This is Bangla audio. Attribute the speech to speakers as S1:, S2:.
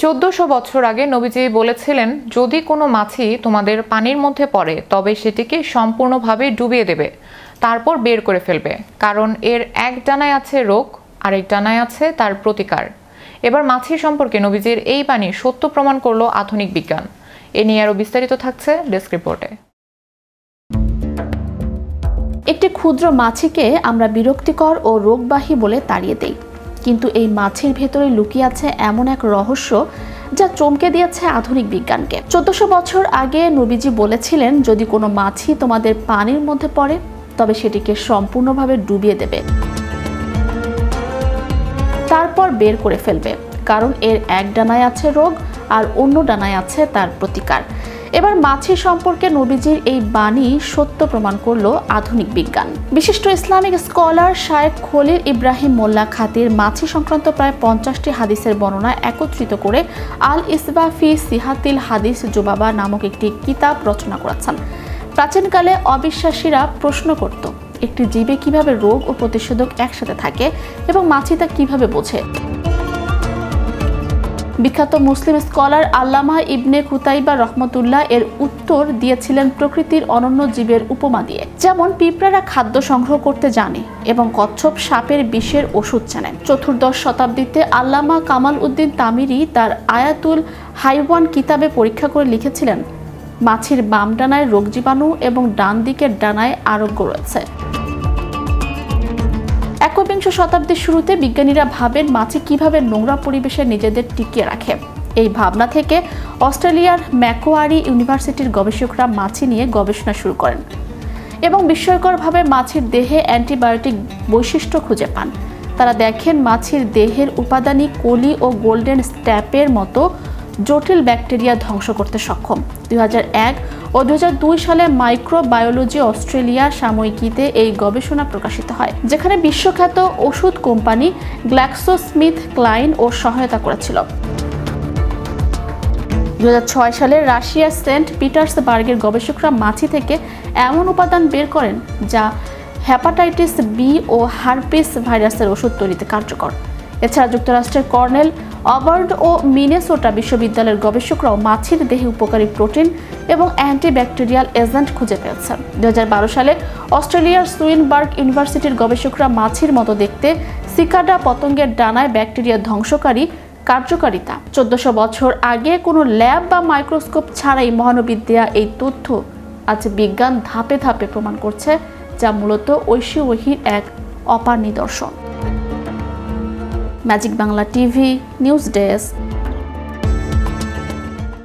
S1: 1400 বছর আগে নবীজি বলেছিলেন, যদি কোনো মাছি তোমাদের পানির মধ্যে পড়ে তবে সেটিকে সম্পূর্ণভাবে ডুবিয়ে দেবে, তারপর বের করে ফেলবে, কারণ এর এক ডানায় আছে রোগ, আরেক ডানায় আছে তার প্রতিকার। এবার মাছি সম্পর্কে নবীজির এই বাণী সত্য প্রমাণ করলো আধুনিক বিজ্ঞান। এ নিয়ে আরও বিস্তারিত থাকছে ডেস্ক রিপোর্টে।
S2: একটি ক্ষুদ্র মাছিকে আমরা বিরক্তিকর ও রোগবাহী বলে তাড়িয়ে দেই, কিন্তু এই মাছির ভেতরে লুকিয়ে আছে এমন এক রহস্য যা চমকে দিয়েছে আধুনিক বিজ্ঞানকে। 1400 বছর আগে নবীজি বলেছিলেন, যদি কোনো মাছি তোমাদের পানির মধ্যে পড়ে তবে সেটিকে সম্পূর্ণভাবে ডুবিয়ে দেবে, তারপর বের করে ফেলবে, কারণ এর এক ডানায় আছে রোগ আর অন্য ডানায় আছে তার প্রতিকার। এবার মাছি সম্পর্কে নবীজির এই বাণী সত্য প্রমাণ করলো আধুনিক বিজ্ঞান। বিশিষ্ট ইসলামিক স্কলার শায়েখ খলিল ইব্রাহিম মোল্লা খাতির মাছি সংক্রান্ত প্রায় 50টি হাদিসের বর্ণনা একত্রিত করে আল ইসবা ফি সিহাতিল হাদিস জুবাবা নামক একটি কিতাব রচনা করেছেন। প্রাচীনকালে অবিশ্বাসীরা প্রশ্ন করত, একটি জীবে কিভাবে রোগ ও প্রতিষেধক একসাথে থাকে এবং মাছি তা কিভাবে বোঝে। বিখ্যাত মুসলিম স্কলার আল্লামা ইবনে কুতাইবা রহমতুল্লাহ এর উত্তর দিয়েছিলেন প্রকৃতির অনন্য জীবের উপমা দিয়ে। যেমন পিঁপড়ারা খাদ্য সংগ্রহ করতে জানে এবং কচ্ছপ সাপের বিষের ওষুধ চেনে। 14শ শতাব্দীতে আল্লামা কামাল উদ্দিন তামিরি তার আয়াতুল হাইওয়ান কিতাবে পরীক্ষা করে লিখেছিলেন, মাছির বাম ডানায় রোগ জীবাণু এবং ডান দিকের ডানায় আরোগ্য রয়েছে। একবিংশ শতাব্দীর শুরুতে বিজ্ঞানীরা ভাবেন মাছি কিভাবে নোংরা পরিবেশে নিজেদের টিকিয়ে রাখে। এই ভাবনা থেকে অস্ট্রেলিয়ার ম্যাকোয়ারি ইউনিভার্সিটির গবেষকরা মাছি নিয়ে গবেষণা শুরু করেন এবং বিস্ময়করভাবে মাছির দেহে অ্যান্টিবায়োটিক বৈশিষ্ট্য খুঁজে পান। তারা দেখেন মাছির দেহের উপাদানই কোলি ও গোল্ডেন স্ট্যাপের মতো জটিল ব্যাকটেরিয়া ধ্বংস করতে সক্ষম। 2001 ও 2002 সালে মাইক্রোবায়োলজি অস্ট্রেলিয়া সাময়িকীতে এই গবেষণা প্রকাশিত হয়, যেখানে বিশ্বখ্যাত ওষুধ কোম্পানি গ্ল্যাক্সোস্মিথক্লাইন ও সহায়তা করেছিল। 2006 সালে রাশিয়ার সেন্ট পিটার্সবার্গের গবেষকরা মাছি থেকে এমন উপাদান বের করেন যা হেপাটাইটিস বি ও হার্পিস ভাইরাসের ওষুধ তৈরিতে কার্যকর। এছাড়া যুক্তরাষ্ট্রের কর্নেল, অবার্ড ও মিনেসোটা বিশ্ববিদ্যালয়ের গবেষকরাও মাছির দেহে উপকারী প্রোটিন এবং অ্যান্টিব্যাকটেরিয়াল এজেন্ট খুঁজে পেয়েছেন। 2012 সালে অস্ট্রেলিয়ার সুইনবার্গ ইউনিভার্সিটির গবেষকরা মাছির মতো দেখতে সিকাডা পতঙ্গের ডানায় ব্যাকটেরিয়া ধ্বংসকারী কার্যকারিতা। 1400 বছর আগে কোনো ল্যাব বা মাইক্রোস্কোপ ছাড়াই মহানবীর দেয়া এই তথ্য আজ বিজ্ঞান ধাপে ধাপে প্রমাণ করছে, যা মূলত ঐশী ওহীর এক অপার নিদর্শন। Magic Bangla TV news desk.